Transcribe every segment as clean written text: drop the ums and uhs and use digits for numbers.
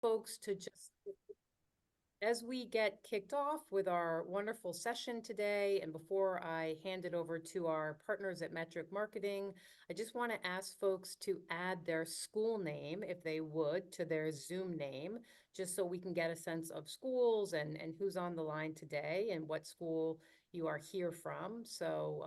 folks to just, as we get kicked off with our wonderful session today, and before I hand it over to our partners at Metric Marketing, I just want to ask folks to add their school name, if they would, to their Zoom name, just so we can get a sense of schools and who's on the line today and what school you are here from. So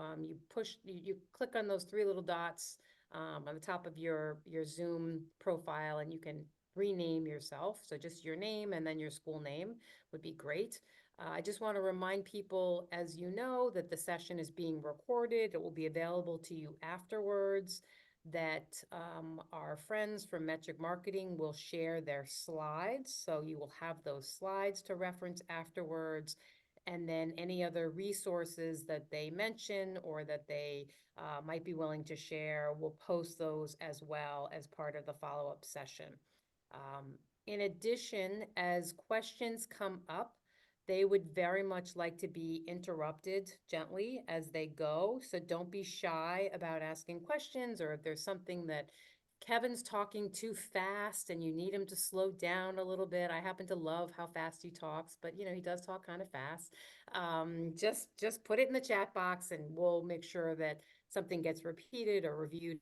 you click on those three little dots on the top of your Zoom profile, and you can rename yourself. So just your name and then your school name would be great. I just want to remind people, as you know, that the session is being recorded. It will be available to you afterwards, that our friends from Metric Marketing will share their slides. So you will have those slides to reference afterwards. And then any other resources that they mention or that they might be willing to share, we'll post those as well as part of the follow-up session. In addition, as questions come up, they would very much like to be interrupted gently as they go. So don't be shy about asking questions, or if there's something that Kevin's talking too fast and you need him to slow down a little bit. I happen to love how fast he talks, but he does talk kind of fast. Just put it in the chat box and we'll make sure that something gets repeated or reviewed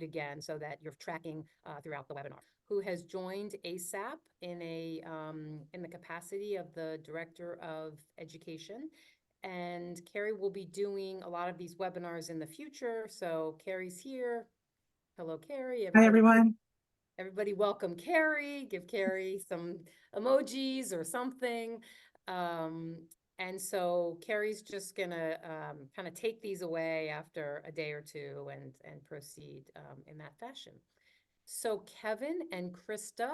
again so that you're tracking throughout the webinar. Who has joined AISAP in the capacity of the Director of Education. And Carrie will be doing a lot of these webinars in the future. So Carrie's here. Hello, Carrie. Hi, everyone. Everybody welcome Carrie. Give Carrie some emojis or something. And so Carrie's just gonna kind of take these away after a day or two and proceed in that fashion. So Kevin and Krista,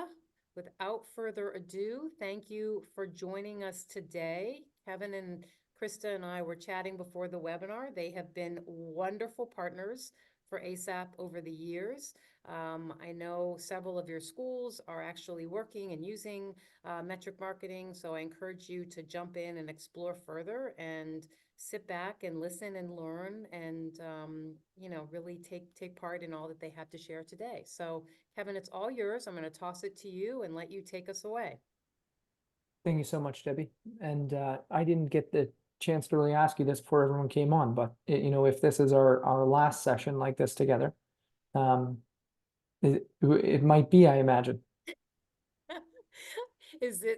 without further ado, thank you for joining us today. Kevin and Krista and I were chatting before the webinar. They have been wonderful partners for AISAP over the years. I know several of your schools are actually working and using Metric Marketing, so I encourage you to jump in and explore further and sit back and listen and learn and really take part in all that they have to share today. So Kevin, it's all yours. I'm going to toss it to you and let you take us away. Thank you so much, Debbie. And I didn't get the chance to really ask you this before everyone came on, but if this is our last session like this together, it might be, I imagine.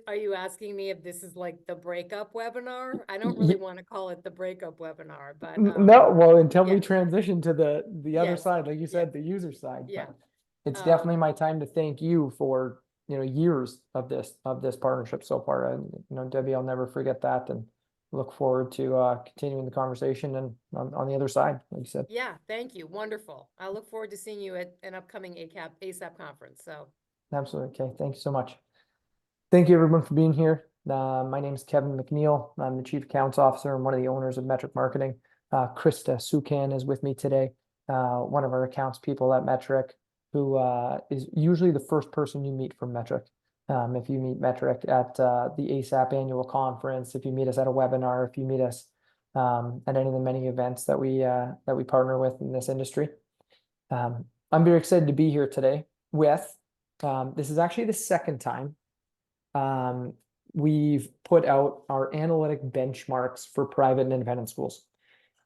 Are you asking me if this is like the breakup webinar? I don't really want to call it the breakup webinar, but no, well, until we yes. transition to the other Yes. side, like you said, Yes. the user side. Yeah. But it's definitely my time to thank you for years of this partnership so far. And Debbie, I'll never forget that, and look forward to continuing the conversation and on the other side, like you said. Yeah, thank you. Wonderful. I look forward to seeing you at an upcoming AISAP conference. So absolutely. Okay, thank you so much. Thank you everyone for being here. My name is Kevin MacNeil. I'm the Chief Accounts Officer and one of the owners of Metric Marketing. Krista Sukan is with me today, one of our accounts people at Metric, who is usually the first person you meet from Metric. If you meet Metric at the AISAP annual conference, if you meet us at a webinar, if you meet us at any of the many events that we partner with in this industry. I'm very excited to be here today with, this is actually the second time we've put out our analytic benchmarks for private and independent schools.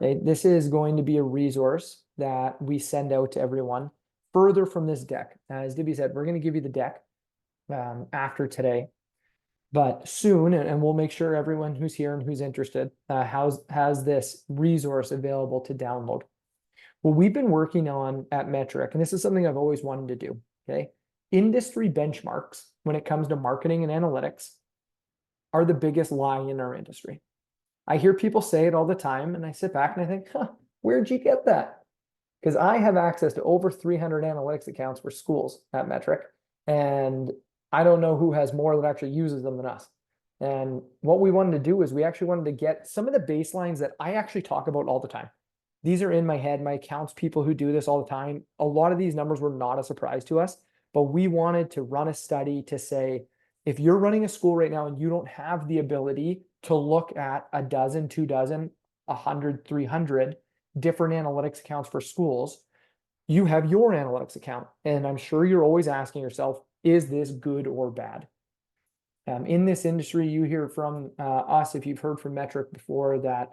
This is going to be a resource that we send out to everyone further from this deck. As Debbie said, we're going to give you the deck after today, but soon, and we'll make sure everyone who's here and who's interested has this resource available to download. What we've been working on at Metric, and this is something I've always wanted to do, okay? Industry benchmarks when it comes to marketing and analytics are the biggest lie in our industry. I hear people say it all the time, and I sit back and I think, where'd you get that? Because I have access to over 300 analytics accounts for schools at Metric, and I don't know who has more that actually uses them than us. And what we wanted to do is we actually wanted to get some of the baselines that I actually talk about all the time. These are in my head, my accounts people who do this all the time. A lot of these numbers were not a surprise to us, but we wanted to run a study to say, if you're running a school right now and you don't have the ability to look at a dozen, 2 dozen, 100, 300 different analytics accounts for schools, you have your analytics account, and I'm sure you're always asking yourself, is this good or bad? In this industry, you hear from us, if you've heard from Metric before, that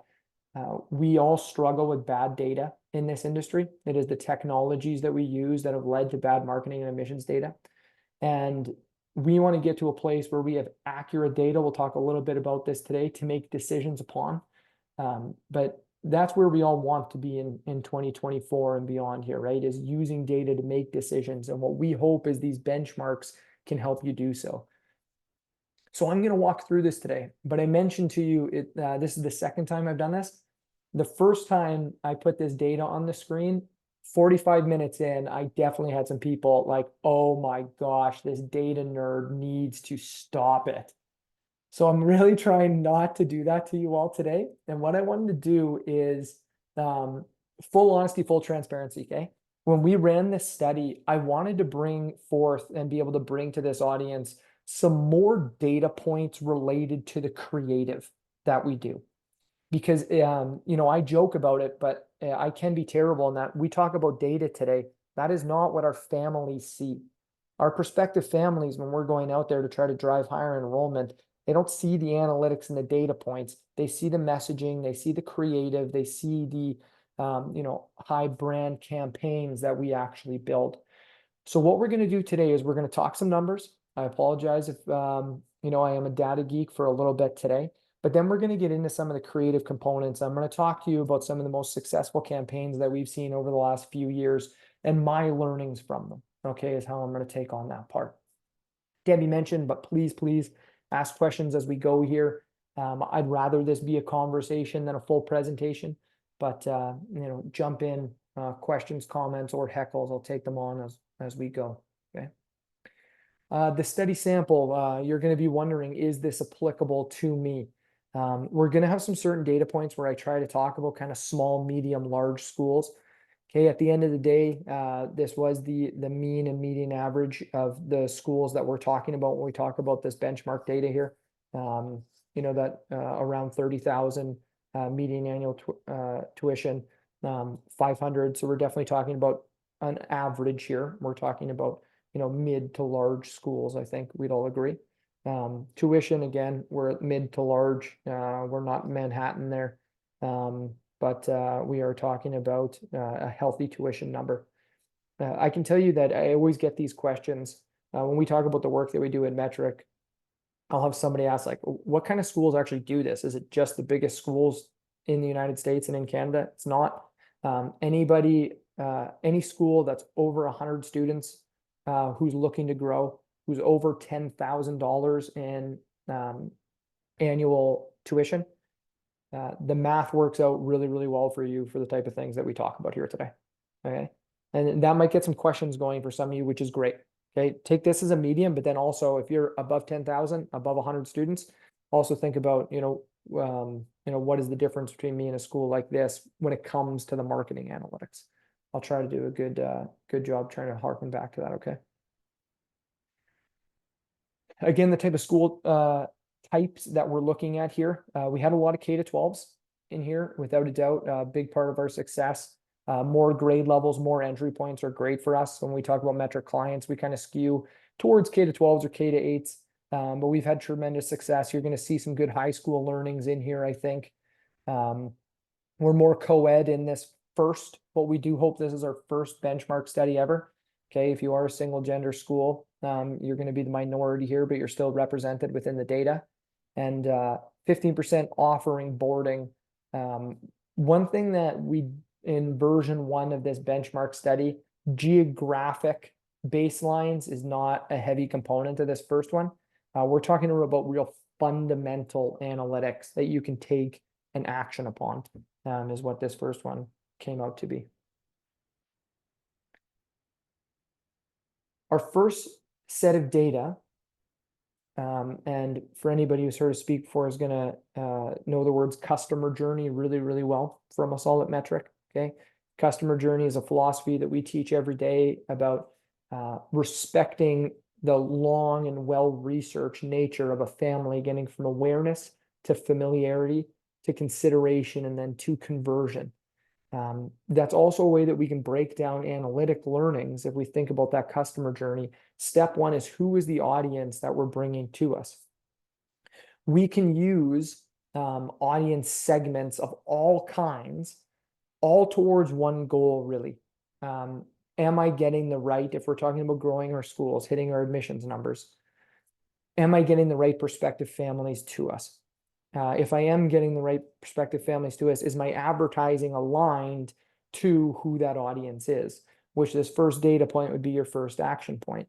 we all struggle with bad data in this industry. It is the technologies that we use that have led to bad marketing and emissions data. And we want to get to a place where we have accurate data. We'll talk a little bit about this today to make decisions upon. But that's where we all want to be in 2024 and beyond here, right? Is using data to make decisions. And what we hope is these benchmarks can help you do so. So I'm going to walk through this today, but I mentioned to you, this is the second time I've done this. The first time I put this data on the screen, 45 minutes in, I definitely had some people like, oh my gosh, this data nerd needs to stop it. So I'm really trying not to do that to you all today. And what I wanted to do is full honesty, full transparency, okay? When we ran this study, I wanted to bring forth and be able to bring to this audience some more data points related to the creative that we do. Because, I joke about it, but I can be terrible in that we talk about data today. That is not what our families see. Our prospective families, when we're going out there to try to drive higher enrollment, they don't see the analytics and the data points. They see the messaging, they see the creative, they see the, high brand campaigns that we actually build. So what we're going to do today is we're going to talk some numbers. I apologize if, I am a data geek for a little bit today, but then we're going to get into some of the creative components. I'm going to talk to you about some of the most successful campaigns that we've seen over the last few years and my learnings from them, okay, is how I'm going to take on that part. Debbie mentioned, but please ask questions as we go here. I'd rather this be a conversation than a full presentation, but, jump in, questions, comments, or heckles. I'll take them on as we go, okay? The study sample, you're going to be wondering, is this applicable to me? We're going to have some certain data points where I try to talk about kind of small, medium, large schools. Okay, at the end of the day, this was the mean and median average of the schools that we're talking about when we talk about this benchmark data here. Around 30,000 median annual tuition, 500. So we're definitely talking about an average here. We're talking about mid to large schools. I think we'd all agree. Tuition, again, we're at mid to large. We're not Manhattan there, but we are talking about a healthy tuition number. I can tell you that I always get these questions when we talk about the work that we do in Metric. I'll have somebody ask, like, what kind of schools actually do this? Is it just the biggest schools in the United States and in Canada? It's not. Any school that's over 100 students, who's looking to grow, who's over $10,000 in annual tuition, the math works out really, really well for you for the type of things that we talk about here today. Okay. And that might get some questions going for some of you, which is great. Okay. Take this as a medium, but then also if you're above 10,000, above 100 students, also think about, what is the difference between me and a school like this when it comes to the marketing analytics? I'll try to do a good job trying to harken back to that. Okay. Again, the type of school types that we're looking at here, we have a lot of K-12s in here, without a doubt. A big part of our success. More grade levels, more entry points are great for us. When we talk about Metric clients, we kind of skew towards K-12s or K-8s, but we've had tremendous success. You're going to see some good high school learnings in here, I think. We're more co-ed in this first, but we do hope this is our first benchmark study ever. Okay, if you are a single gender school, you're going to be the minority here, but you're still represented within the data. And 15% offering boarding. One thing that we, in version 1 of this benchmark study, geographic baselines is not a heavy component of this first one. We're talking about real fundamental analytics that you can take and action upon, is what this first one came out to be. Our first set of data, and for anybody who's heard us speak before is going to know the words customer journey really, really well from us all at Metric. Okay, customer journey is a philosophy that we teach every day about respecting the long and well-researched nature of a family, getting from awareness to familiarity to consideration and then to conversion. That's also a way that we can break down analytic learnings. If we think about that customer journey, step one is, who is the audience that we're bringing to us? We can use audience segments of all kinds, all towards one goal, really. Am I getting the right, if we're talking about growing our schools, hitting our admissions numbers, am I getting the right prospective families to us? If I am getting the right prospective families to us, is my advertising aligned to who that audience is? Which this first data point would be your first action point.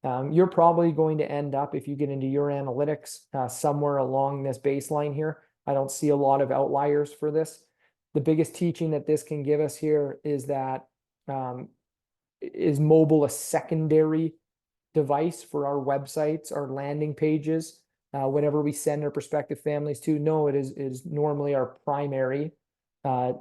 You're probably going to end up, if you get into your analytics, somewhere along this baseline here. I don't see a lot of outliers for this. The biggest teaching that this can give us here is that, is mobile a secondary device for our websites, our landing pages, whatever we send our prospective families to? No, it is normally our primary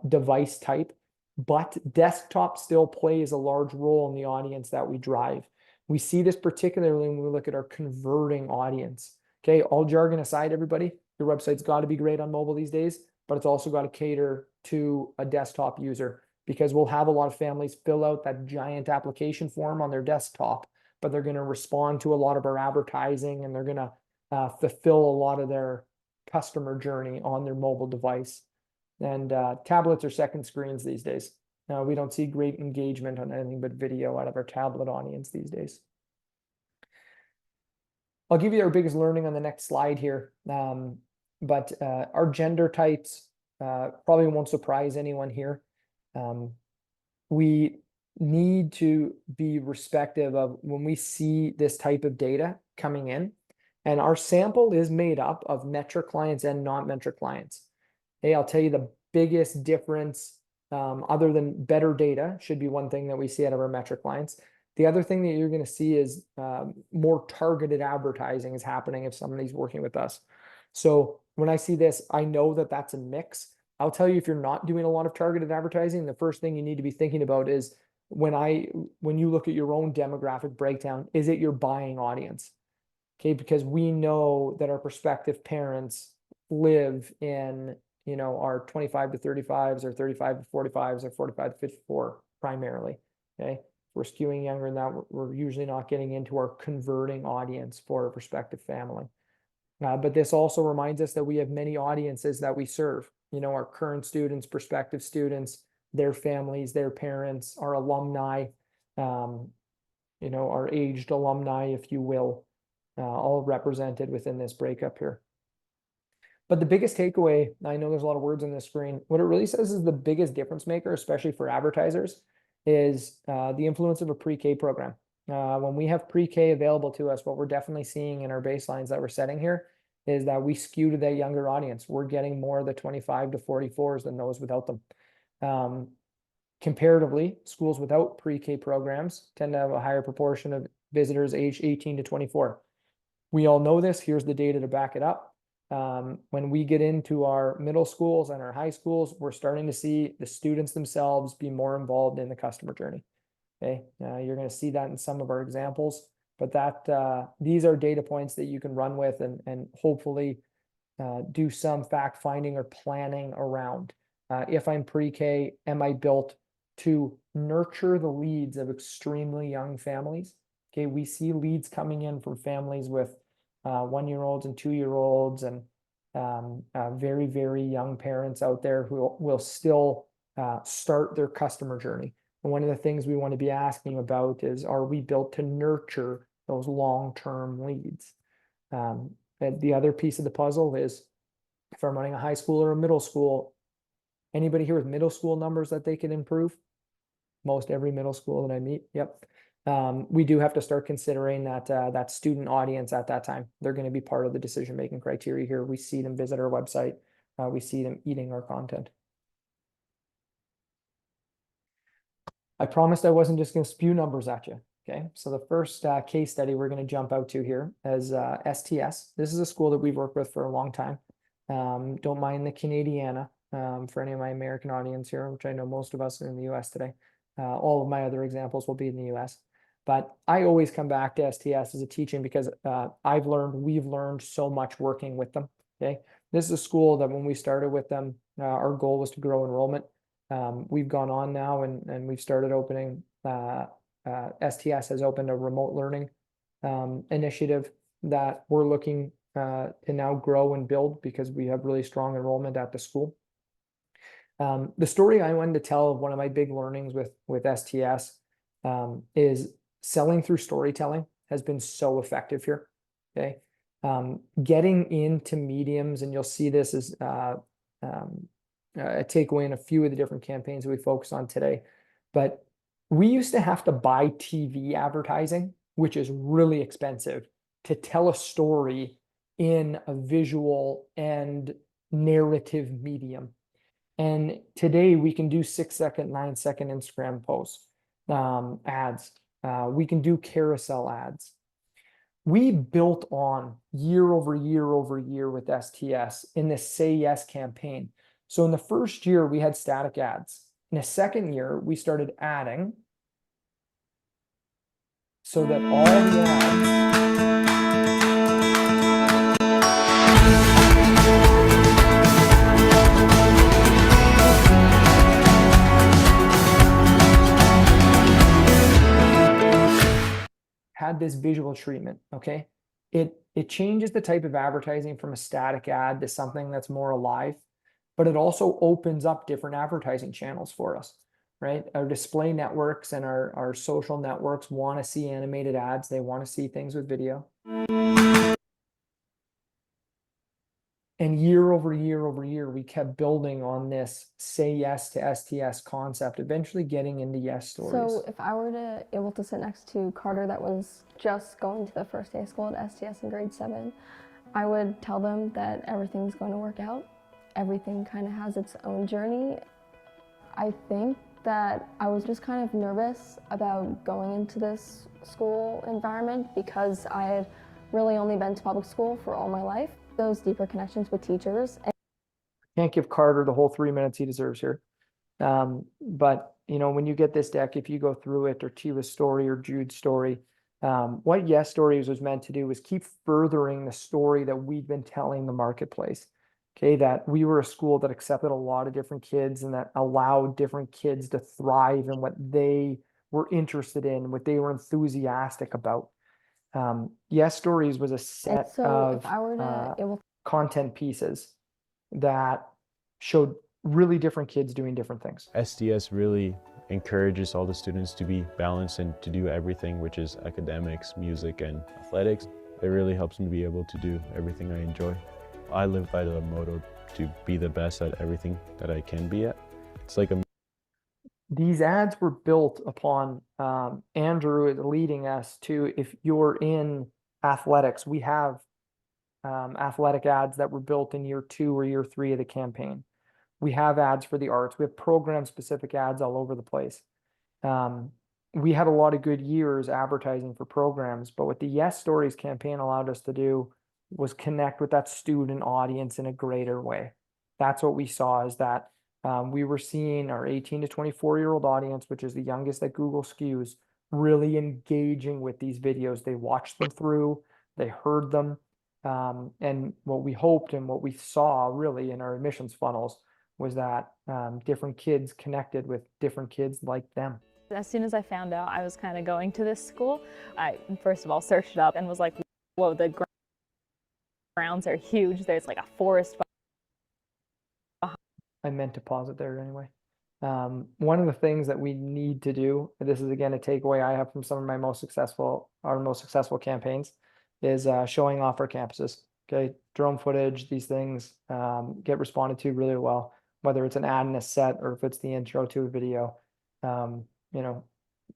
device type, but desktop still plays a large role in the audience that we drive. We see this particularly when we look at our converting audience. Okay, all jargon aside, everybody, your website's got to be great on mobile these days, but it's also got to cater to a desktop user, because we'll have a lot of families fill out that giant application form on their desktop, but they're going to respond to a lot of our advertising, and they're going to fulfill a lot of their customer journey on their mobile device. And tablets are second screens these days. Now, we don't see great engagement on anything but video out of our tablet audience these days. I'll give you our biggest learning on the next slide here. But our gender types probably won't surprise anyone here. We need to be respective of when we see this type of data coming in, and our sample is made up of metric clients and non-metric clients. Hey, I'll tell you the biggest difference, other than better data, should be one thing that we see out of our metric clients. The other thing that you're going to see is more targeted advertising is happening if somebody's working with us. So when I see this, I know that that's a mix. I'll tell you, if you're not doing a lot of targeted advertising, the first thing you need to be thinking about is, when you look at your own demographic breakdown, is it your buying audience? Okay, because we know that our prospective parents live in, our 25 to 35s, or 35 to 45s, or 45 to 54 primarily. Okay, if we're skewing younger than that, we're usually not getting into our converting audience for a prospective family. But this also reminds us that we have many audiences that we serve. Our current students, prospective students, their families, their parents, our alumni, our aged alumni, if you will, all represented within this breakup here. But the biggest takeaway, I know there's a lot of words on this screen, what it really says is the biggest difference maker, especially for advertisers, is the influence of a pre-K program. When we have pre-K available to us, what we're definitely seeing in our baselines that we're setting here is that we skew to that younger audience. We're getting more of the 25 to 44s than those without them. Comparatively, schools without pre-K programs tend to have a higher proportion of visitors aged 18 to 24. We all know this. Here's the data to back it up. When we get into our middle schools and our high schools, we're starting to see the students themselves be more involved in the customer journey. Okay, you're going to see that in some of our examples, but these are data points that you can run with and hopefully do some fact finding or planning around. If I'm pre-K, am I built to nurture the leads of extremely young families? Okay, we see leads coming in from families with 1-year-olds and 2-year-olds, and very, very young parents out there who will still start their customer journey. And one of the things we want to be asking about is, are we built to nurture those long-term leads? And the other piece of the puzzle is, if I'm running a high school or a middle school, anybody here with middle school numbers that they can improve? Most every middle school that I meet, yep. We do have to start considering that student audience at that time. They're going to be part of the decision-making criteria here. We see them visit our website. We see them eating our content. I promised I wasn't just going to spew numbers at you. Okay, so the first case study we're going to jump out to here is STS. This is a school that we've worked with for a long time. Don't mind the Canadiana for any of my American audience here, which I know most of us are in the US today. All of my other examples will be in the US. But I always come back to STS as a teaching because we've learned so much working with them. Okay, this is a school that when we started with them, our goal was to grow enrollment. We've gone on now and we've started opening, STS has opened a remote learning initiative that we're looking to now grow and build because we have really strong enrollment at the school. The story I wanted to tell of one of my big learnings with STS is selling through storytelling has been so effective here. Okay. Getting into mediums, and you'll see this as a takeaway in a few of the different campaigns that we focus on today. But we used to have to buy TV advertising, which is really expensive, to tell a story in a visual and narrative medium. And today we can do 6-second, 9-second Instagram posts, ads. We can do carousel ads. We built on year over year over year with STS in the Say Yes campaign. So in the first year, we had static ads. In the second year, we started adding so that all the ads had this visual treatment. Okay. It changes the type of advertising from a static ad to something that's more alive, but it also opens up different advertising channels for us, right? Our display networks and our social networks want to see animated ads. They want to see things with video. And year over year over year, we kept building on this Say Yes to STS concept, eventually getting into Yes Stories. So if I were to able to sit next to Carter that was just going to the first day of school at STS in grade 7, I would tell them that everything's going to work out. Everything kind of has its own journey. I think that I was just kind of nervous about going into this school environment because I had really only been to public school for all my life. Those deeper connections with teachers. Can't give Carter the whole 3 minutes he deserves here. But you know, when you get this deck, if you go through it, or Tiwa's story or Jude's story, what Yes Stories was meant to do was keep furthering the story that we've been telling the marketplace. Okay, that we were a school that accepted a lot of different kids and that allowed different kids to thrive in what they were interested in, what they were enthusiastic about. Yes Stories was a set of if I were to content pieces that showed really different kids doing different things. STS really encourages all the students to be balanced and to do everything, which is academics, music, and athletics. It really helps me be able to do everything I enjoy. I live by the motto to be the best at everything that I can be at. It's like a These ads were built upon Andrew leading us to, if you're in athletics, we have athletic ads that were built in year 2 or year 3 of the campaign. We have ads for the arts. We have program specific ads all over the place. We had a lot of good years advertising for programs, but what the Yes Stories campaign allowed us to do was connect with that student audience in a greater way. That's what we saw, is that we were seeing our 18 to 24-year-old audience, which is the youngest that Google skews, really engaging with these videos. They watched them through, they heard them. And what we hoped and what we saw really in our admissions funnels was that different kids connected with different kids like them. As soon as I found out I was kind of going to this school, I first of all searched it up and was like, whoa, the grounds are huge. There's like a forest behind. I meant to pause it there anyway. One of the things that we need to do, and this is again a takeaway I have from some of my most successful campaigns, is showing off our campuses. Okay, drone footage, these things get responded to really well, whether it's an ad in a set or if it's the intro to a video. You know,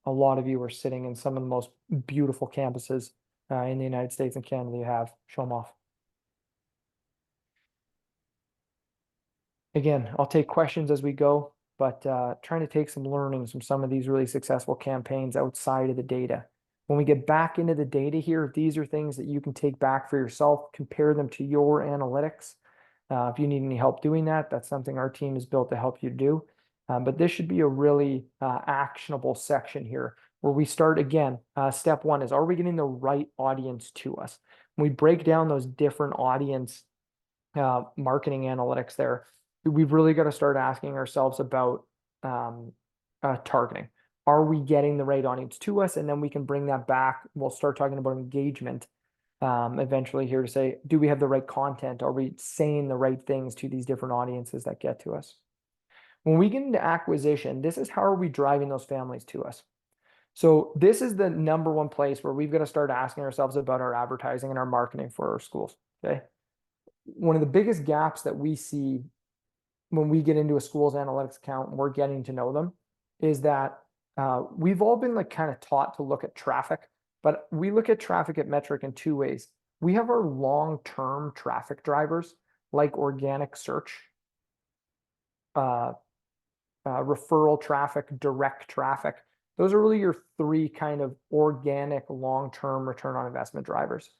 a lot of you are sitting in some of the most beautiful campuses in the United States and Canada. You have, show them off. Again, I'll take questions as we go, but trying to take some learnings from some of these really successful campaigns outside of the data. When we get back into the data here, these are things that you can take back for yourself, compare them to your analytics. If you need any help doing that, that's something our team is built to help you do. But this should be a really actionable section here where we start again. Step 1 is, are we getting the right audience to us? When we break down those different audience marketing analytics there, we've really got to start asking ourselves about targeting. Are we getting the right audience to us? And then we can bring that back. We'll start talking about engagement eventually here to say, do we have the right content? Are we saying the right things to these different audiences that get to us? When we get into acquisition, this is how are we driving those families to us? So this is the number one place where we've got to start asking ourselves about our advertising and our marketing for our schools. Okay. One of the biggest gaps that we see when we get into a school's analytics account and we're getting to know them is that we've all been like kind of taught to look at traffic, but we look at traffic at Metric in two ways. We have our long-term traffic drivers like organic search, referral traffic, direct traffic. Those are really your three kind of organic long-term return on investment drivers.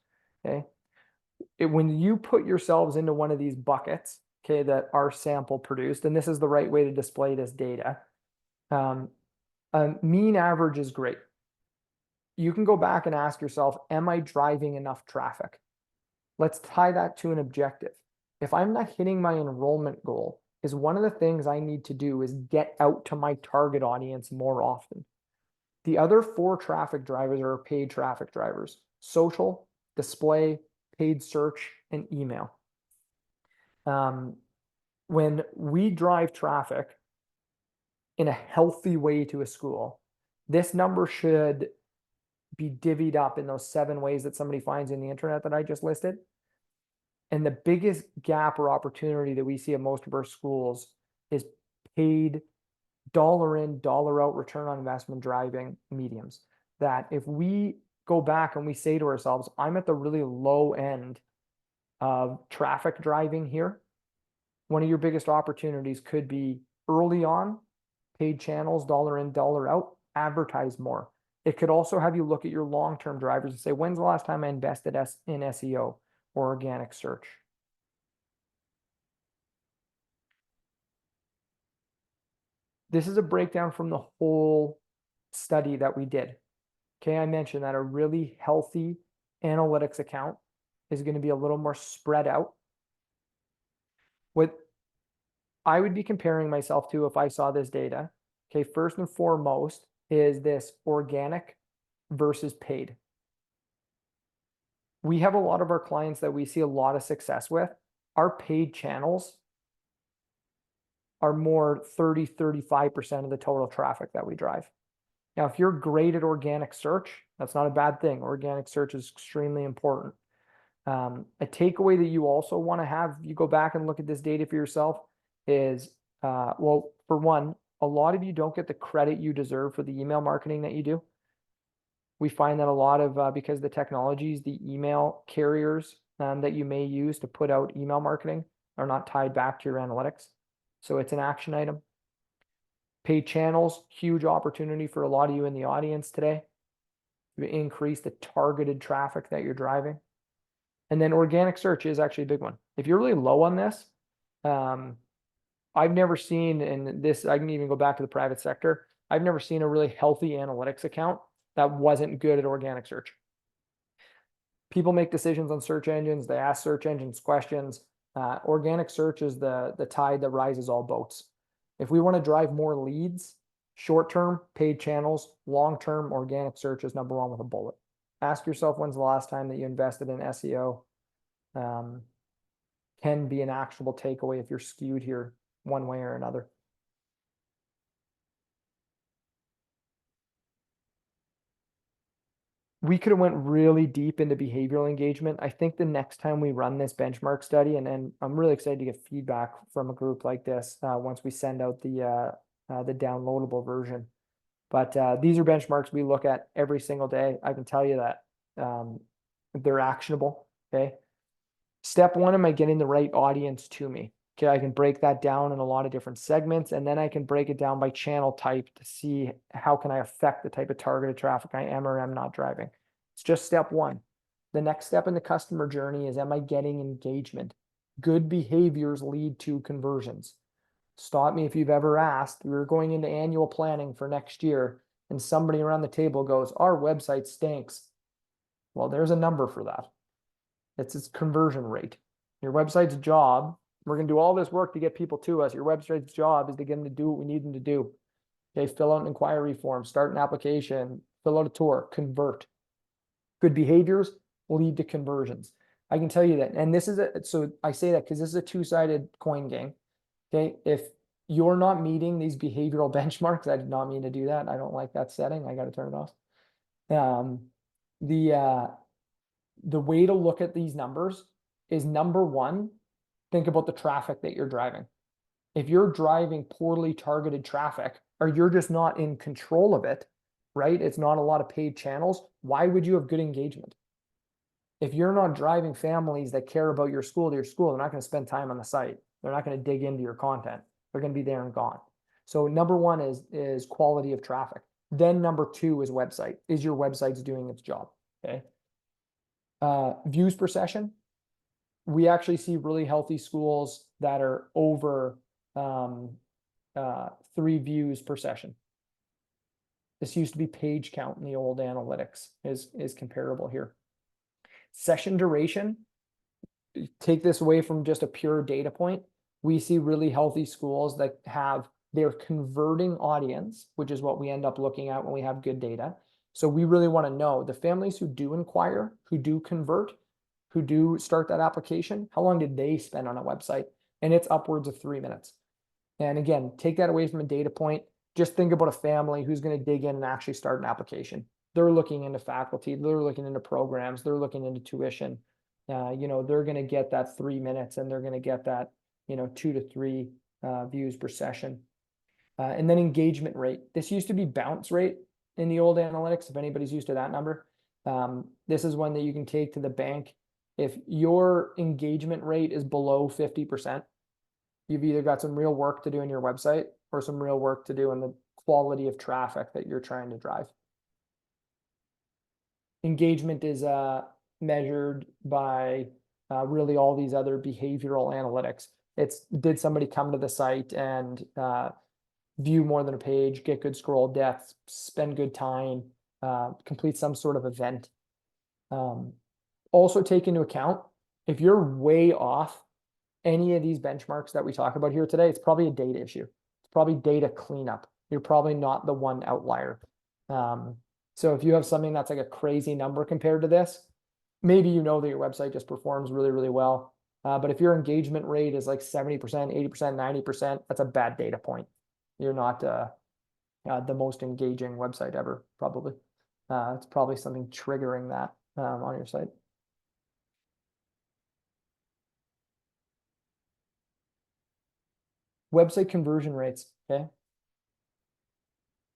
Okay. When you put yourselves into one of these buckets, okay, that our sample produced, and this is the right way to display this data, a mean average is great. You can go back and ask yourself, am I driving enough traffic? Let's tie that to an objective. If I'm not hitting my enrollment goal, is one of the things I need to do is get out to my target audience more often. The other four traffic drivers are paid traffic drivers: social, display, paid search, and email. When we drive traffic in a healthy way to a school, this number should be divvied up in those 7 ways that somebody finds in the internet that I just listed. And the biggest gap or opportunity that we see at most of our schools is paid dollar in, dollar out return on investment driving mediums. That if we go back and we say to ourselves, I'm at the really low end of traffic driving here, one of your biggest opportunities could be early on, paid channels, dollar in, dollar out, advertise more. It could also have you look at your long-term drivers and say, when's the last time I invested in SEO or organic search? This is a breakdown from the whole study that we did. Okay, I mentioned that a really healthy analytics account is going to be a little more spread out. What I would be comparing myself to if I saw this data, okay, first and foremost is this organic versus paid. We have a lot of our clients that we see a lot of success with. Our paid channels are more 30-35% of the total traffic that we drive. Now, if you're great at organic search, that's not a bad thing. Organic search is extremely important. A takeaway that you also want to have, you go back and look at this data for yourself, is, well, for one, a lot of you don't get the credit you deserve for the email marketing that you do. We find that a lot of, because the technologies, the email carriers that you may use to put out email marketing are not tied back to your analytics. So it's an action item. Paid channels, huge opportunity for a lot of you in the audience today to increase the targeted traffic that you're driving. And then organic search is actually a big one. If you're really low on this, I've never seen, and this, I can even go back to the private sector, I've never seen a really healthy analytics account that wasn't good at organic search. People make decisions on search engines, they ask search engines questions. Organic search is the tide that rises all boats. If we want to drive more leads, short-term paid channels, long-term organic search is number one with a bullet. Ask yourself, when's the last time that you invested in SEO? Can be an actionable takeaway if you're skewed here one way or another. We could have went really deep into behavioral engagement. I think the next time we run this benchmark study, and I'm really excited to get feedback from a group like this once we send out the downloadable version. But these are benchmarks we look at every single day. I can tell you that they're actionable. Okay. Step one, am I getting the right audience to me? Okay, I can break that down in a lot of different segments, and then I can break it down by channel type to see how can I affect the type of targeted traffic I am or am not driving. It's just step one. The next step in the customer journey is, am I getting engagement? Good behaviors lead to conversions. Stop me if you've ever asked, we're going into annual planning for next year, and somebody around the table goes, our website stinks. Well, there's a number for that. It's its conversion rate. Your website's job We're going to do all this work to get people to us. Your website's job is to get them to do what we need them to do. Okay, fill out an inquiry form, start an application, fill out a tour, convert. Good behaviors lead to conversions. I can tell you that. And this is so I say that because this is a two-sided coin game. Okay, if you're not meeting these behavioral benchmarks, I did not mean to do that. I don't like that setting. I got to turn it off. The way to look at these numbers is, number one, think about the traffic that you're driving. If you're driving poorly targeted traffic, or you're just not in control of it, right? It's not a lot of paid channels. Why would you have good engagement? If you're not driving families that care about your school to your school, they're not going to spend time on the site. They're not going to dig into your content. They're going to be there and gone. So number one is quality of traffic. Then number two is website. Is your website's doing its job? Okay. Views per session. We actually see really healthy schools that are over 3 views per session. This used to be page count in the old analytics, is comparable here. Session duration, take this away from just a pure data point. We see really healthy schools that have their converting audience, which is what we end up looking at when we have good data. So we really want to know the families who do inquire, who do convert, who do start that application, how long did they spend on a website? And it's upwards of 3 minutes. And again, take that away from a data point. Just think about a family who's going to dig in and actually start an application. They're looking into faculty, they're looking into programs, they're looking into tuition. They're going to get that 3 minutes, and they're going to get that, 2 to 3 views per session. And then engagement rate. This used to be bounce rate in the old analytics, if anybody's used to that number. This is one that you can take to the bank. If your engagement rate is below 50%, you've either got some real work to do in your website or some real work to do in the quality of traffic that you're trying to drive. Engagement is measured by really all these other behavioral analytics. It's, did somebody come to the site and view more than a page, get good scroll depth, spend good time, complete some sort of event. Also take into account, if you're way off any of these benchmarks that we talk about here today, it's probably a data issue. It's probably data cleanup. You're probably not the one outlier. So if you have something that's like a crazy number compared to this, maybe you know that your website just performs really, really well. But if your engagement rate is like 70%, 80%, 90%, that's a bad data point. You're not the most engaging website ever, probably. It's probably something triggering that on your site. Website conversion rates, okay?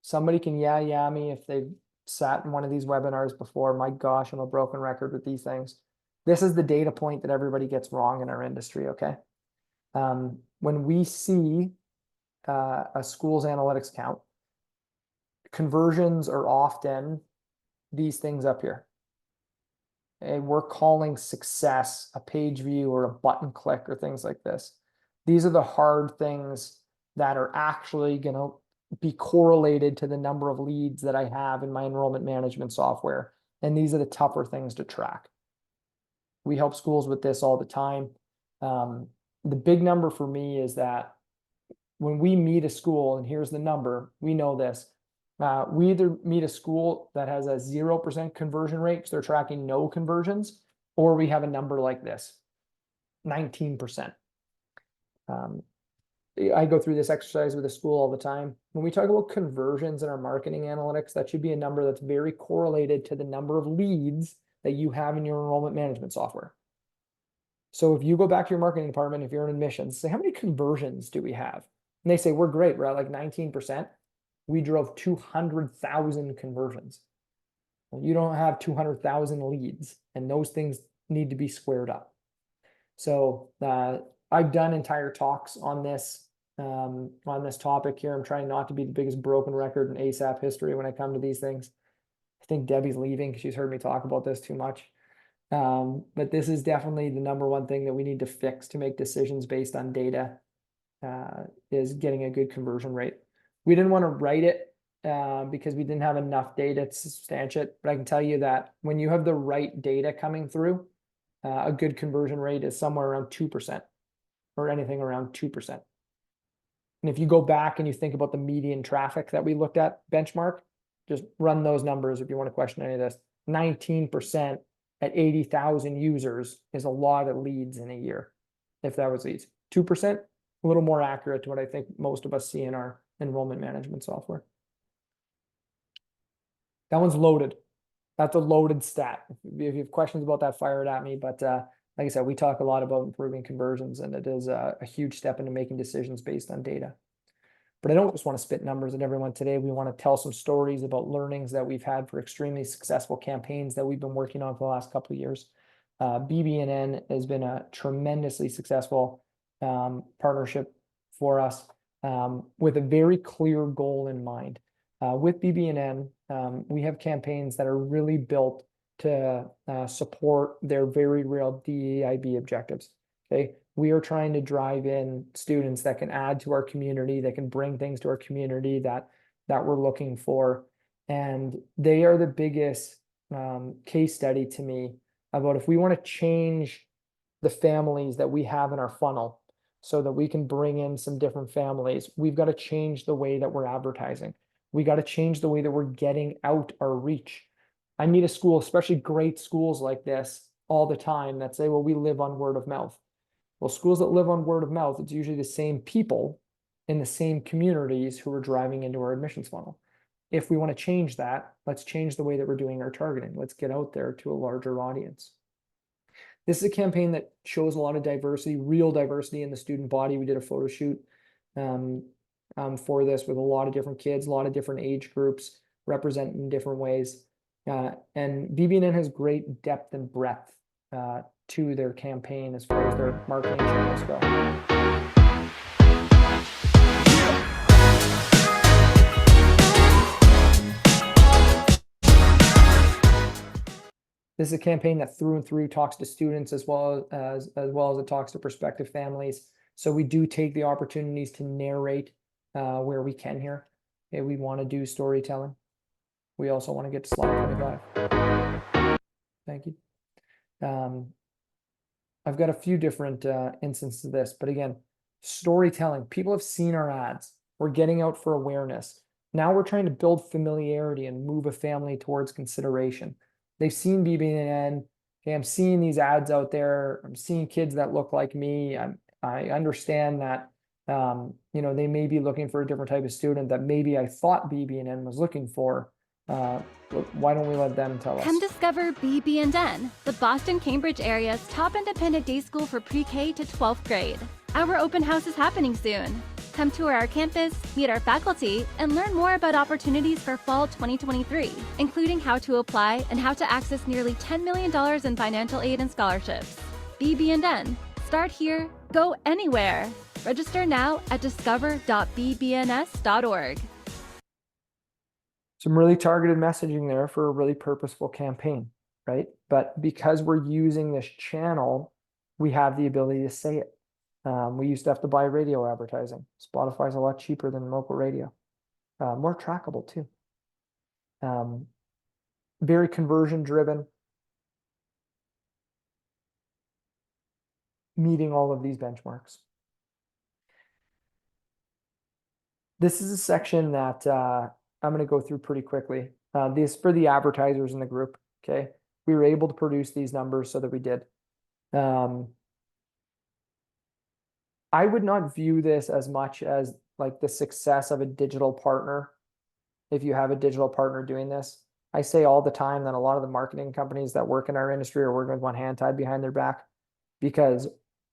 Somebody can yeah me if they've sat in one of these webinars before. My gosh, I'm a broken record with these things. This is the data point that everybody gets wrong in our industry, okay? When we see a school's analytics count, conversions are often these things up here. Okay? We're calling success a page view or a button click or things like this. These are the hard things that are actually going to be correlated to the number of leads that I have in my enrollment management software. And these are the tougher things to track. We help schools with this all the time. The big number for me is that when we meet a school, and here's the number, we know this, we either meet a school that has a 0% conversion rate because they're tracking no conversions, or we have a number like this, 19%. I go through this exercise with a school all the time. When we talk about conversions in our marketing analytics, that should be a number that's very correlated to the number of leads that you have in your enrollment management software. So if you go back to your marketing department, if you're in admissions, say, how many conversions do we have? And they say, we're great, we're at like 19%. We drove 200,000 conversions. Well, you don't have 200,000 leads, and those things need to be squared up. So I've done entire talks on this topic here. I'm trying not to be the biggest broken record in AISAP history when I come to these things. I think Debbie's leaving because she's heard me talk about this too much. But this is definitely the number one thing that we need to fix to make decisions based on data, is getting a good conversion rate. We didn't want to write it because we didn't have enough data to substantiate, but I can tell you that when you have the right data coming through, a good conversion rate is somewhere around 2%. or anything around 2%. And if you go back and you think about the median traffic that we looked at benchmark, just run those numbers if you want to question any of this. 19% at 80,000 users is a lot of leads in a year, if that was leads. 2%, a little more accurate to what I think most of us see in our enrollment management software. That one's loaded. That's a loaded stat. If you have questions about that, fire it at me. But like I said, we talk a lot about improving conversions, and it is a huge step into making decisions based on data. But I don't just want to spit numbers at everyone today. We want to tell some stories about learnings that we've had for extremely successful campaigns that we've been working on for the last couple of years. BB&N has been a tremendously successful partnership for us with a very clear goal in mind. With BB&N, we have campaigns that are really built to support their very real DEIB objectives. Okay, we are trying to drive in students that can add to our community, that can bring things to our community that we're looking for, and they are the biggest case study to me about if we want to change the families that we have in our funnel so that we can bring in some different families. We've got to change the way that we're advertising. We got to change the way that we're getting out our reach. I meet a school, especially great schools like this, all the time that say, well, we live on word of mouth. Well, schools that live on word of mouth, it's usually the same people in the same communities who are driving into our admissions funnel. If we want to change that, let's change the way that we're doing our targeting. Let's get out there to a larger audience. This is a campaign that shows a lot of diversity, real diversity in the student body. We did a photo shoot for this with a lot of different kids, a lot of different age groups represented in different ways. And BB&N has great depth and breadth to their campaign as far as their marketing channels go. This is a campaign that through and through talks to students as well as it talks to prospective families. So we do take the opportunities to narrate where we can here. Okay, we want to do storytelling. We also want to get to slide 25. Thank you. I've got a few different instances of this, but again, storytelling. People have seen our ads. We're getting out for awareness. Now we're trying to build familiarity and move a family towards consideration. They've seen BB&N. Okay, I'm seeing these ads out there. I'm seeing kids that look like me. I understand that they may be looking for a different type of student that maybe I thought BB&N was looking for. Why don't we let them tell us? Come discover BB&N, the Boston-Cambridge area's top independent day school for pre-K to 12th grade. Our open house is happening soon. Come tour our campus, meet our faculty, and learn more about opportunities for fall 2023, including how to apply and how to access nearly $10 million in financial aid and scholarships. BB&N. Start here, go anywhere. Register now at discover.bbns.org. Some really targeted messaging there for a really purposeful campaign, right? But because we're using this channel, we have the ability to say it. We used to have to buy radio advertising. Spotify's a lot cheaper than local radio. More trackable too. Very conversion driven. Meeting all of these benchmarks. This is a section that I'm going to go through pretty quickly. This for the advertisers in the group. Okay, we were able to produce these numbers so that we did. I would not view this as much as like the success of a digital partner. If you have a digital partner doing this, I say all the time that a lot of the marketing companies that work in our industry are working with one hand tied behind their back, because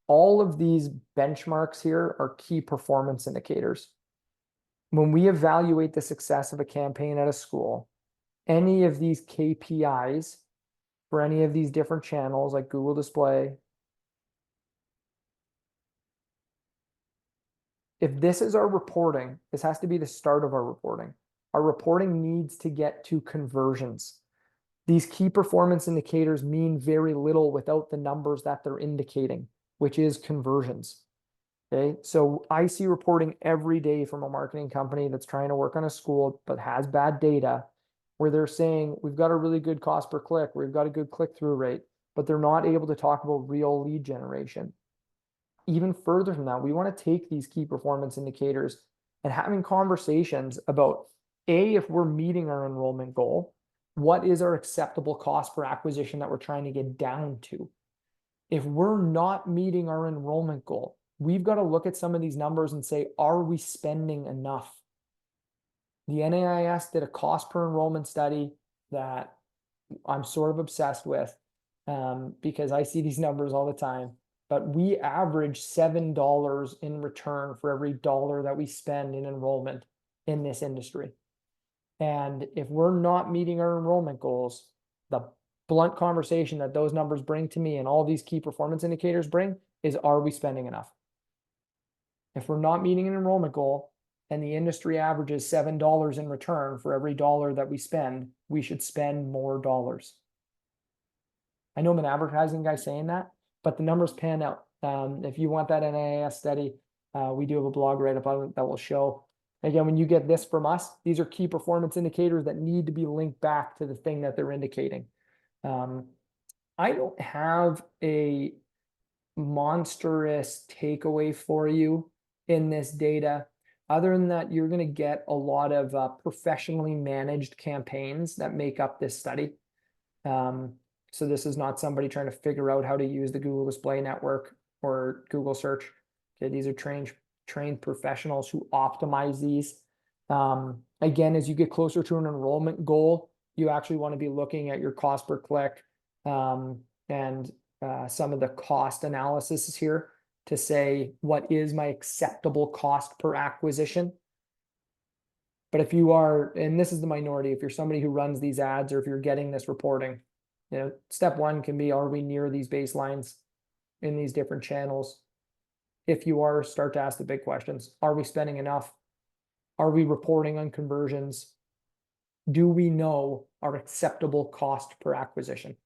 all of these benchmarks here are key performance indicators. When we evaluate the success of a campaign at a school, any of these KPIs for any of these different channels like Google Display, if this is our reporting, this has to be the start of our reporting. Our reporting needs to get to conversions. These key performance indicators mean very little without the numbers that they're indicating, which is conversions. Okay, so I see reporting every day from a marketing company that's trying to work on a school but has bad data, where they're saying we've got a really good cost per click, we've got a good click-through rate, but they're not able to talk about real lead generation. even further from that, we want to take these key performance indicators and having conversations about if we're meeting our enrollment goal, what is our acceptable cost per acquisition that we're trying to get down to? If we're not meeting our enrollment goal, we've got to look at some of these numbers and say, are we spending enough? The NAIS did a cost per enrollment study that I'm sort of obsessed with because I see these numbers all the time. But we average $7 in return for every dollar that we spend in enrollment in this industry. And if we're not meeting our enrollment goals, the blunt conversation that those numbers bring to me and all these key performance indicators bring is, are we spending enough? If we're not meeting an enrollment goal and the industry averages $7 in return for every dollar that we spend, we should spend more dollars. I know I'm an advertising guy saying that, but the numbers pan out. If you want that NAIS study, we do have a blog write-up on it that will show. Again, when you get this from us, these are key performance indicators that need to be linked back to the thing that they're indicating. I don't have a monstrous takeaway for you in this data. Other than that, you're going to get a lot of professionally managed campaigns that make up this study. So this is not somebody trying to figure out how to use the Google Display Network or Google Search. Okay, these are trained professionals who optimize these. Again, as you get closer to an enrollment goal, you actually want to be looking at your cost per click and some of the cost analysis is here to say, what is my acceptable cost per acquisition? But if you are, and this is the minority, if you're somebody who runs these ads or if you're getting this reporting, step one can be, are we near these baselines in these different channels? If you are, start to ask the big questions. Are we spending enough? Are we reporting on conversions? Do we know our acceptable cost per acquisition?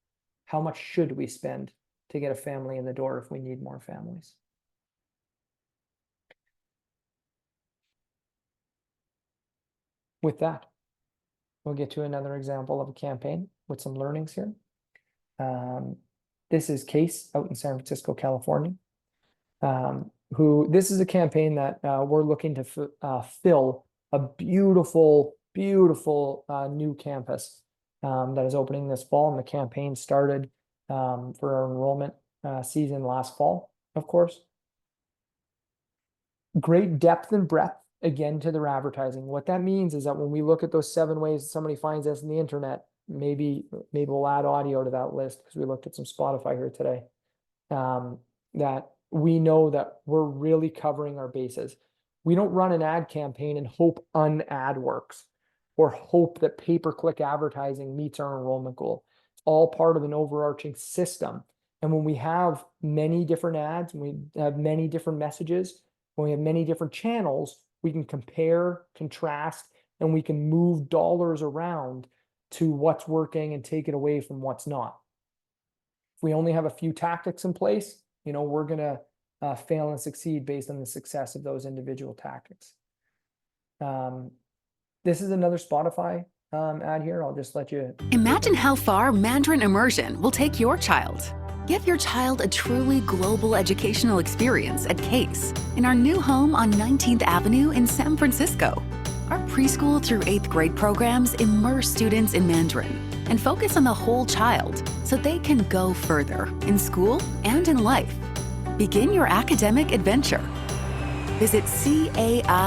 How much should we spend to get a family in the door if we need more families? With that, we'll get to another example of a campaign with some learnings here. This is Case out in San Francisco, California. This is a campaign that we're looking to fill a beautiful new campus that is opening this fall, and the campaign started for our enrollment season last fall, of course. Great depth and breadth again to their advertising. What that means is that when we look at those 7 ways that somebody finds us on the internet, maybe we'll add audio to that list because we looked at some Spotify here today. That we know that we're really covering our bases. We don't run an ad campaign and hope an ad works or hope that pay-per-click advertising meets our enrollment goal. It's all part of an overarching system. And when we have many different ads, when we have many different messages, when we have many different channels, we can compare, contrast, and we can move dollars around to what's working and take it away from what's not. If we only have a few tactics in place, we're going to fail and succeed based on the success of those individual tactics. This is another Spotify ad here. I'll just let you. Imagine how far Mandarin immersion will take your child. Give your child a truly global educational experience at Case in our new home on 19th Avenue in San Francisco. Our preschool through 8th grade programs immerse students in Mandarin and focus on the whole child so they can go further in school and in life. Begin your academic adventure. Visit cais.org/go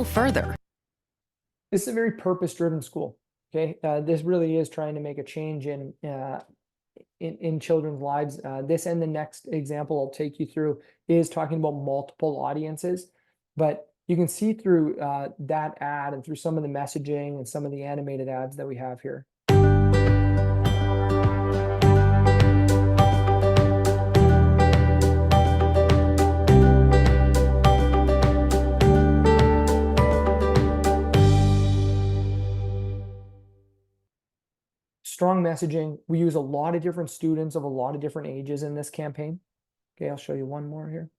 further. This is a very purpose-driven school. Okay, this really is trying to make a change in children's lives. This and the next example I'll take you through is talking about multiple audiences, but you can see through that ad and through some of the messaging and some of the animated ads that we have here. Strong messaging. We use a lot of different students of a lot of different ages in this campaign. Okay, I'll show you one more here.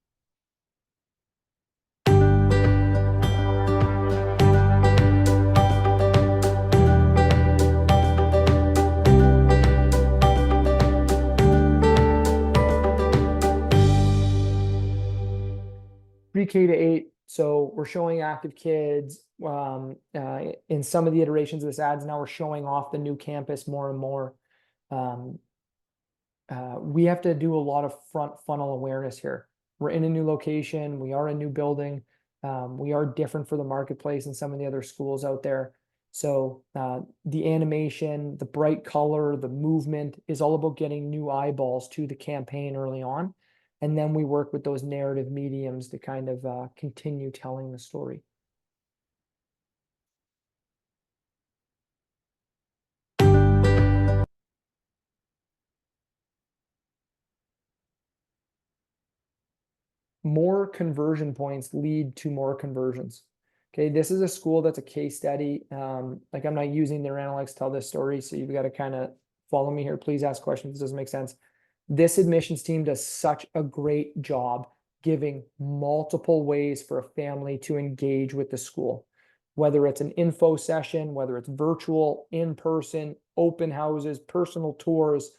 pre-K to 8. So we're showing active kids in some of the iterations of this ads. Now we're showing off the new campus more and more. We have to do a lot of front funnel awareness here. We're in a new location. We are a new building. We are different for the marketplace and some of the other schools out there. So the animation, the bright color, the movement is all about getting new eyeballs to the campaign early on. And then we work with those narrative mediums to kind of continue telling the story. More conversion points lead to more conversions. Okay, this is a school that's a case study. Like I'm not using their analytics to tell this story, so you've got to kind of follow me here. Please ask questions. This doesn't make sense. This admissions team does such a great job giving multiple ways for a family to engage with the school, whether it's an info session, whether it's virtual, in person, open houses, personal tours.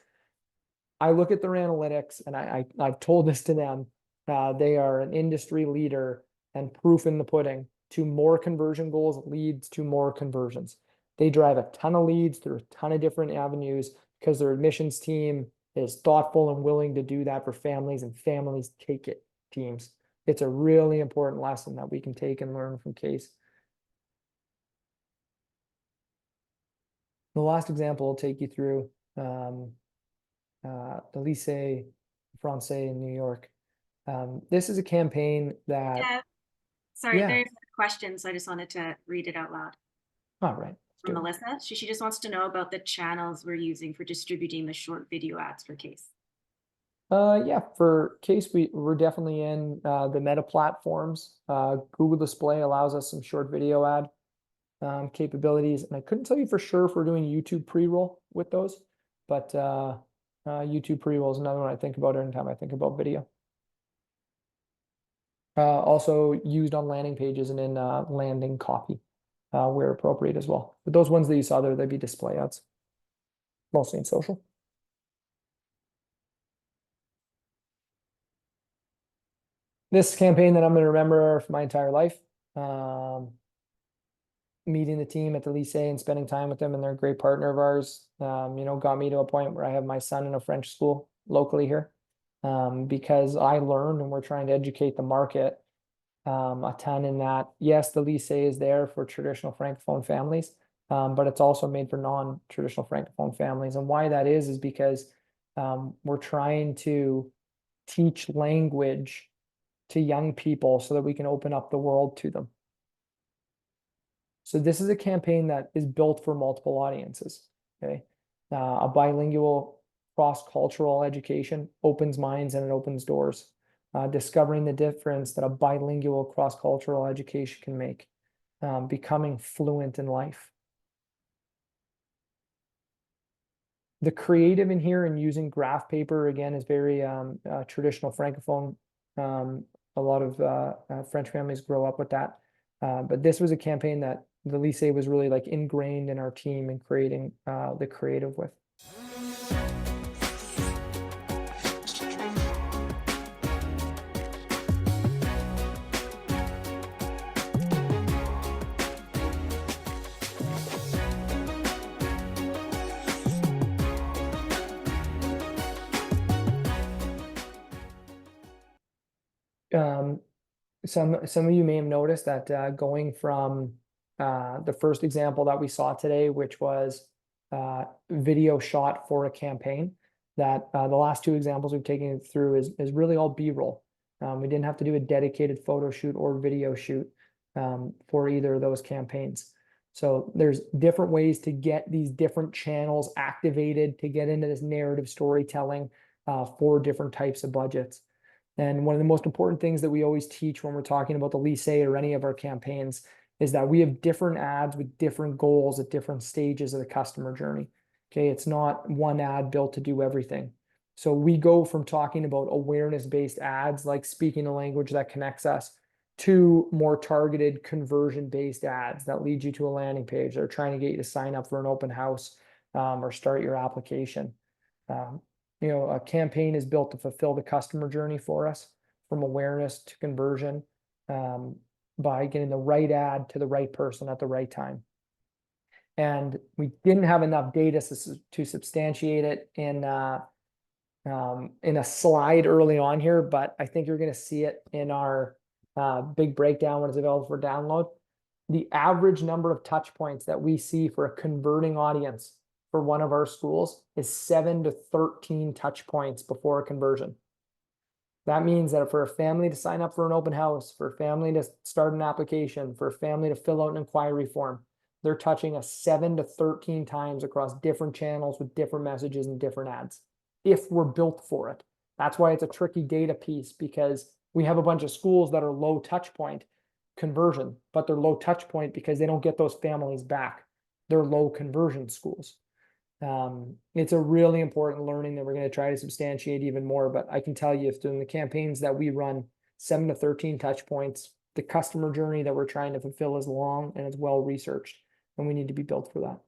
I look at their analytics, and I've told this to them. They are an industry leader, and proof in the pudding. To more conversion goals leads to more conversions. They drive a ton of leads through a ton of different avenues because their admissions team is thoughtful and willing to do that for families, and families take it, teams. It's a really important lesson that we can take and learn from Case. The last example I'll take you through, the Lycée Français in New York. This is a campaign that... Yeah. Sorry, Yeah. there's a question, so I just wanted to read it out loud. All right. From Melissa. She just wants to know about the channels we're using for distributing the short video ads for Case. Yeah, for Case, we're definitely in the Meta platforms. Google Display allows us some short video ad capabilities, and I couldn't tell you for sure if we're doing YouTube pre-roll with those, but YouTube pre-roll is another one I think about every time I think about video. Also used on landing pages and in landing copy where appropriate as well. But those ones that you saw there, they'd be display ads, mostly in social. This campaign that I'm going to remember for my entire life, meeting the team at the Lycée and spending time with them, and they're a great partner of ours, got me to a point where I have my son in a French school locally here. Because I learned, and we're trying to educate the market a ton in that, yes, the Lycée is there for traditional Francophone families, but it's also made for non-traditional Francophone families. And why that is because we're trying to teach language to young people so that we can open up the world to them. So this is a campaign that is built for multiple audiences, okay? A bilingual cross-cultural education opens minds and it opens doors. Discovering the difference that a bilingual cross-cultural education can make, becoming fluent in life. The creative in here and using graph paper, again, is very traditional Francophone. A lot of French families grow up with that. But this was a campaign that the Lycée was really like ingrained in our team and creating the creative with. Some of you may have noticed that going from the first example that we saw today, which was video shot for a campaign, that the last two examples we've taken through is really all B-roll. We didn't have to do a dedicated photo shoot or video shoot for either of those campaigns. So there's different ways to get these different channels activated to get into this narrative storytelling for different types of budgets. And one of the most important things that we always teach when we're talking about the Lycée or any of our campaigns is that we have different ads with different goals at different stages of the customer journey. Okay, it's not one ad built to do everything. So we go from talking about awareness-based ads, like speaking a language that connects us, to more targeted conversion-based ads that lead you to a landing page. They're trying to get you to sign up for an open house or start your application. A campaign is built to fulfill the customer journey for us, from awareness to conversion, by getting the right ad to the right person at the right time. And we didn't have enough data to substantiate it in a slide early on here, but I think you're going to see it in our big breakdown when it's available for download. The average number of touch points that we see for a converting audience for one of our schools is 7 to 13 touch points before a conversion. That means that for a family to sign up for an open house, for a family to start an application, for a family to fill out an inquiry form, they're touching us 7 to 13 times across different channels with different messages and different ads, if we're built for it. That's why it's a tricky data piece, because we have a bunch of schools that are low touch point conversion, but they're low touch point because they don't get those families back. They're low conversion schools. It's a really important learning that we're going to try to substantiate even more, but I can tell you, if during the campaigns that we run, 7 to 13 touch points, the customer journey that we're trying to fulfill is long and it's well researched, and we need to be built for that.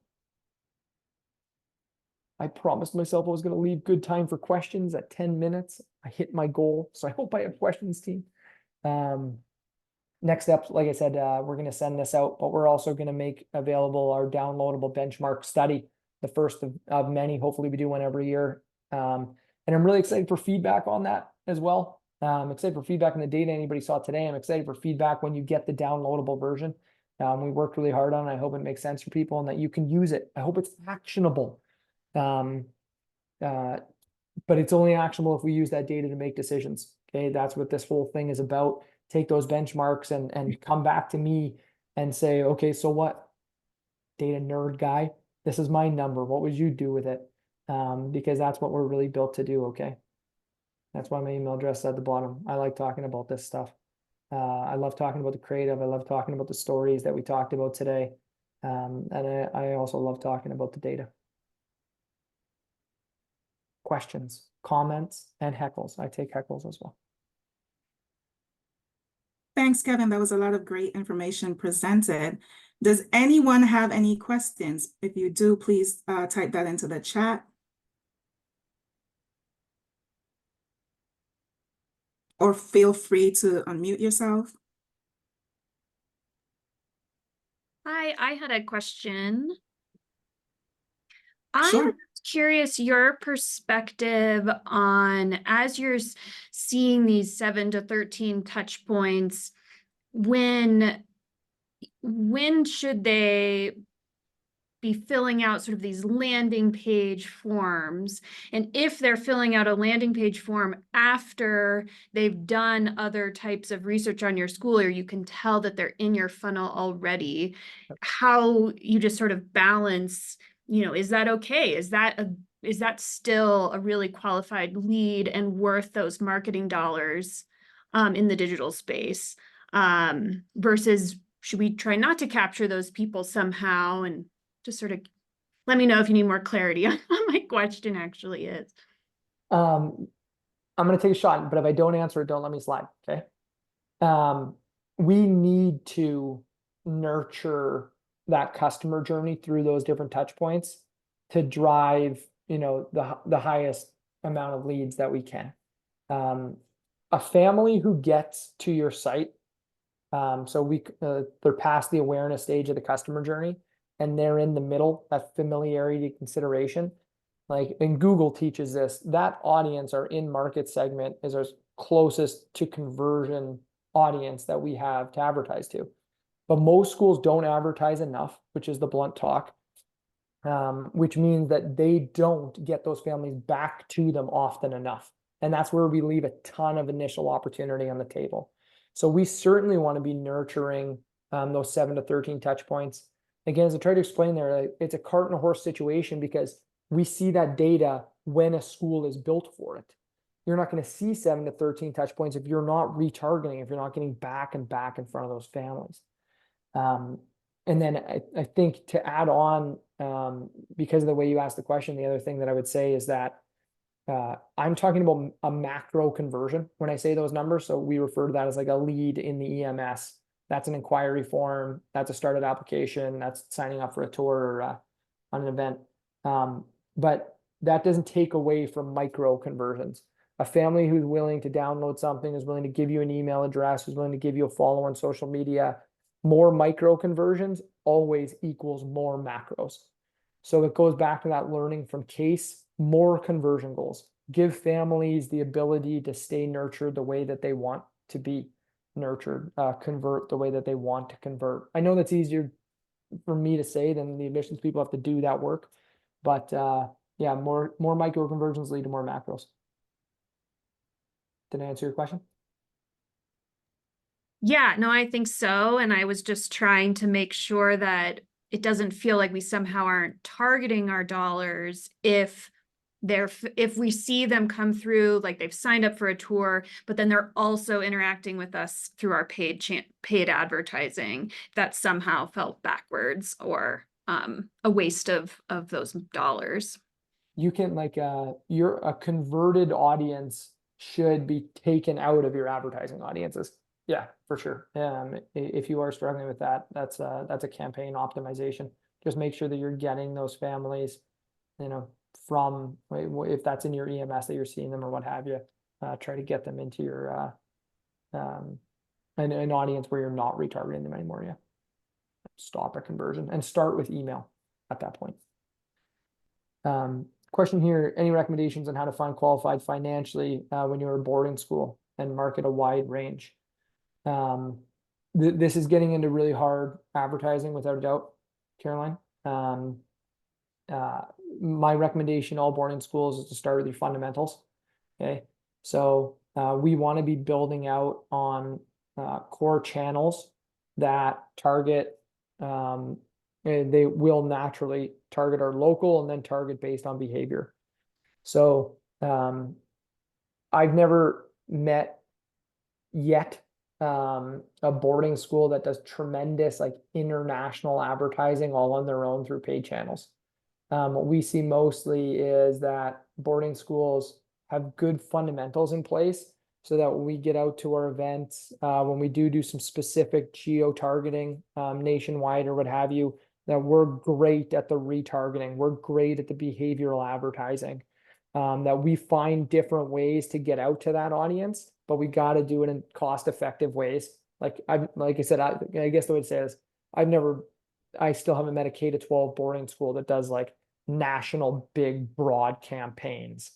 I promised myself I was going to leave good time for questions at 10 minutes. I hit my goal, so I hope I have questions, team. Next up, like I said, we're going to send this out, but we're also going to make available our downloadable benchmark study, the first of many. Hopefully we do one every year. And I'm really excited for feedback on that as well. I'm excited for feedback on the data anybody saw today. I'm excited for feedback when you get the downloadable version. We worked really hard on it. I hope it makes sense for people and that you can use it. I hope it's actionable. But it's only actionable if we use that data to make decisions. Okay, that's what this whole thing is about. Take those benchmarks and come back to me and say, okay, so what? Data nerd guy, this is my number. What would you do with it? Because that's what we're really built to do. Okay, that's why my email address is at the bottom. I like talking about this stuff. I love talking about the creative. I love talking about the stories that we talked about today. And I also love talking about the data. Questions, comments, and heckles. I take heckles as well. Thanks, Kevin. That was a lot of great information presented. Does anyone have any questions? If you do, please type that into the chat. Or feel free to unmute yourself. Hi, I had a question. Sure. I'm curious your perspective on, as you're seeing these 7 to 13 touch points, when should they be filling out sort of these landing page forms? And if they're filling out a landing page form after they've done other types of research on your school, or you can tell that they're in your funnel already, how you just sort of balance, is that okay? Is that still a really qualified lead and worth those marketing dollars in the digital space, versus should we try not to capture those people somehow? And just sort of let me know if you need more clarity on what my question actually is. I'm going to take a shot, but if I don't answer it, don't let me slide. Okay. We need to nurture that customer journey through those different touch points to drive, the highest amount of leads that we can. A family who gets to your site, so they're past the awareness stage of the customer journey, and they're in the middle, that familiarity consideration. Like, and Google teaches this, that audience, our in-market segment, is our closest to conversion audience that we have to advertise to. But most schools don't advertise enough, which is the blunt talk, which means that they don't get those families back to them often enough. And that's where we leave a ton of initial opportunity on the table. So we certainly want to be nurturing those 7 to 13 touch points. Again, as I tried to explain there, it's a cart and a horse situation, because we see that data when a school is built for it. You're not going to see 7 to 13 touch points if you're not retargeting, if you're not getting back and back in front of those families. And then I think to add on, because of the way you asked the question, the other thing that I would say is that I'm talking about a macro conversion when I say those numbers. So we refer to that as like a lead in the EMS. That's an inquiry form. That's a started application. That's signing up for a tour or on an event. But that doesn't take away from micro conversions. a family who's willing to download something, is willing to give you an email address, who's willing to give you a follow on social media, more micro conversions always equals more macros. So it goes back to that learning from case, more conversion goals. Give families the ability to stay nurtured the way that they want to be nurtured, convert the way that they want to convert. I know that's easier for me to say than the admissions people have to do that work, but yeah, more micro conversions lead to more macros. Did I answer your question? Yeah, no, I think so. And I was just trying to make sure that it doesn't feel like we somehow aren't targeting our dollars if we see them come through, like they've signed up for a tour, but then they're also interacting with us through our paid advertising, that somehow felt backwards or a waste of those dollars. You can a converted audience should be taken out of your advertising audiences. Yeah, for sure. If you are struggling with that, that's a campaign optimization. Just make sure that you're getting those families, from, if that's in your EMS that you're seeing them or what have you, try to get them into your an audience where you're not retargeting them anymore. Yeah, stop a conversion and start with email at that point. Question here: any recommendations on how to find qualified financially when you're at boarding school and market a wide range? This is getting into really hard advertising without a doubt, Caroline. My recommendation, all boarding schools, is to start with your fundamentals. Okay, so we want to be building out on core channels that target. They will naturally target our local and then target based on behavior. So I've never met yet a boarding school that does tremendous international advertising all on their own through paid channels. What we see mostly is that boarding schools have good fundamentals in place so that when we get out to our events, when we do some specific geo-targeting nationwide or what have you, that we're great at the retargeting, we're great at the behavioral advertising, that we find different ways to get out to that audience, but we got to do it in cost-effective ways. Like I said, I guess the way to say is I still haven't met a K-12 boarding school that does national big broad campaigns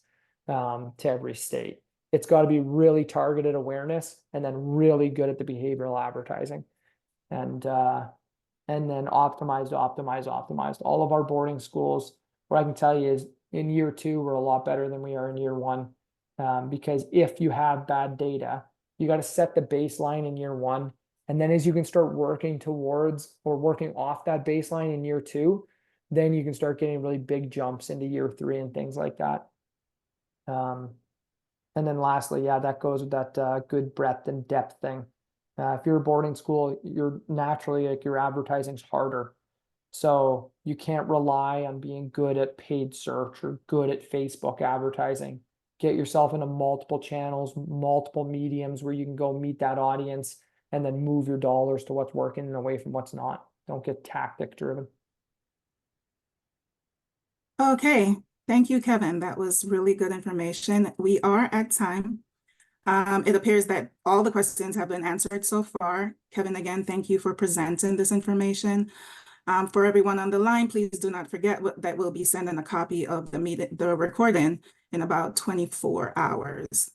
to every state. It's got to be really targeted awareness and then really good at the behavioral advertising, and then optimized. All of our boarding schools, what I can tell you is in year 2, we're a lot better than we are in year 1, because if you have bad data, you got to set the baseline in year 1. And then as you can start working towards or working off that baseline in year 2, then you can start getting really big jumps into year 3 and things like that. And then lastly, yeah, that goes with that good breadth and depth thing. If you're a boarding school, you're naturally your advertising's harder. So you can't rely on being good at paid search or good at Facebook advertising. Get yourself into multiple channels, multiple mediums where you can go meet that audience and then move your dollars to what's working and away from what's not. Don't get tactic driven. Okay, thank you, Kevin. That was really good information. We are at time. It appears that all the questions have been answered so far. Kevin, again, thank you for presenting this information. For everyone on the line, please do not forget that we'll be sending a copy of the recording in about 24 hours.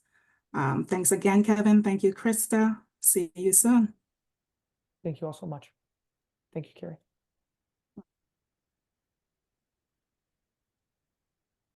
Thanks again, Kevin. Thank you, Krista. See you soon. Thank you all so much. Thank you, Carrie.